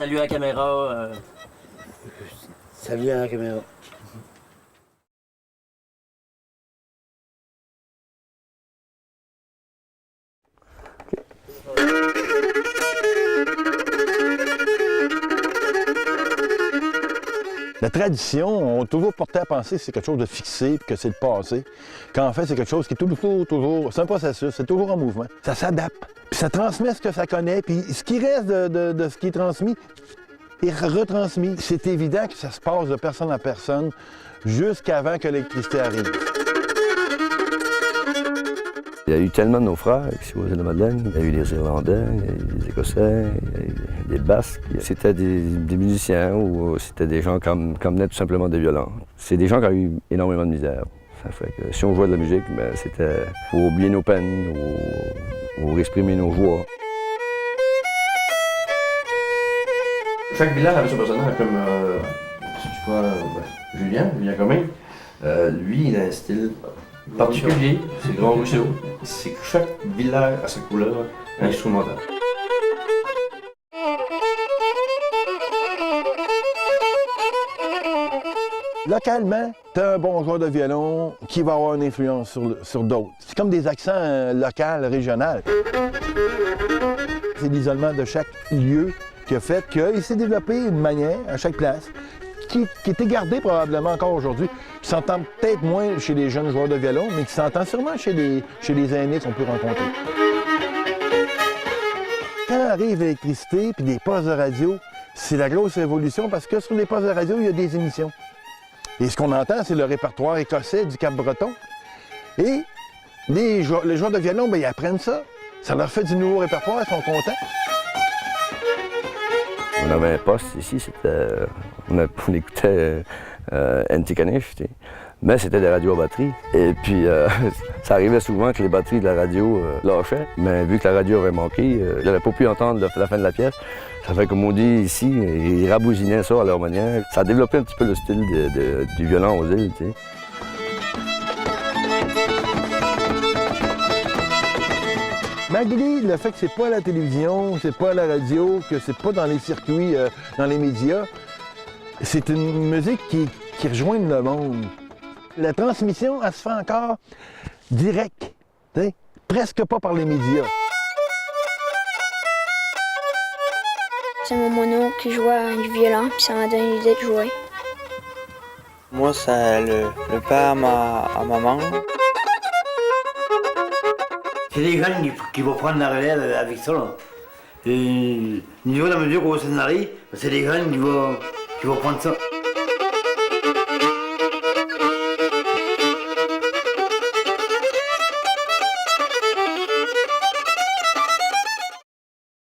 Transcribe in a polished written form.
Salut à la caméra. Salut à la caméra. La tradition, on a toujours porté à penser que c'est quelque chose de fixé, que c'est le passé. Quand en fait, c'est quelque chose qui est toujours, c'est un processus, c'est toujours en mouvement. Ça s'adapte, puis ça transmet ce que ça connaît, puis ce qui reste de ce qui est transmis est retransmis. C'est évident que ça se passe de personne à personne jusqu'avant que l'électricité arrive. Il y a eu tellement de naufrages ici aux Îles-de-Madeleine. Il y a eu des Irlandais, il y a eu des Écossais, il y a eu des Basques. C'était des musiciens ou c'était des gens qui emmenaient tout simplement des violons. C'est des gens qui ont eu énormément de misère. Ça fait que si on jouait de la musique, ben, c'était pour oublier nos peines ou exprimer nos joies. Chaque village avait son personnage, comme si tu crois, Julien Commin. Lui, il a un style particulier, c'est Grand Rousseau. C'est que chaque village a sa couleur instrumentale. Localement, tu as un bon joueur de violon qui va avoir une influence sur d'autres. C'est comme des accents locaux, régionaux. C'est l'isolement de chaque lieu qui a fait qu'il s'est développé une manière à chaque place qui était gardée probablement encore aujourd'hui, qui s'entend peut-être moins chez les jeunes joueurs de violon, mais qui s'entend sûrement chez les aînés qu'on peut rencontrer. Quand arrive l'électricité puis des postes de radio, c'est la grosse révolution parce que sur les postes de radio, il y a des émissions. Et ce qu'on entend, c'est le répertoire écossais du Cap-Breton. Et les joueurs de violon, bien, ils apprennent ça. Ça leur fait du nouveau répertoire, ils sont contents. On avait un poste ici, on écoutait Antigonish, mais c'était des radios à batterie. Et puis, ça arrivait souvent que les batteries de la radio lâchaient, mais vu que la radio avait manqué, j'avais pas pu entendre la fin de la pièce. Ça fait comme on dit ici, ils rabousinaient ça à leur manière. Ça a développé un petit peu le style du violon aux îles, tu sais. Malgré le fait que c'est pas à la télévision, c'est pas à la radio, que c'est pas dans les circuits, dans les médias, c'est une musique qui rejoint le monde. La transmission, elle se fait encore direct, presque pas par les médias. C'est mon mono qui jouait du violon, puis ça m'a donné l'idée de jouer. Moi, c'est le père à ma maman. C'est des jeunes qui vont prendre la relève avec ça. Là. Et, au niveau de la mesure au scénario, c'est des jeunes qui vont prendre ça.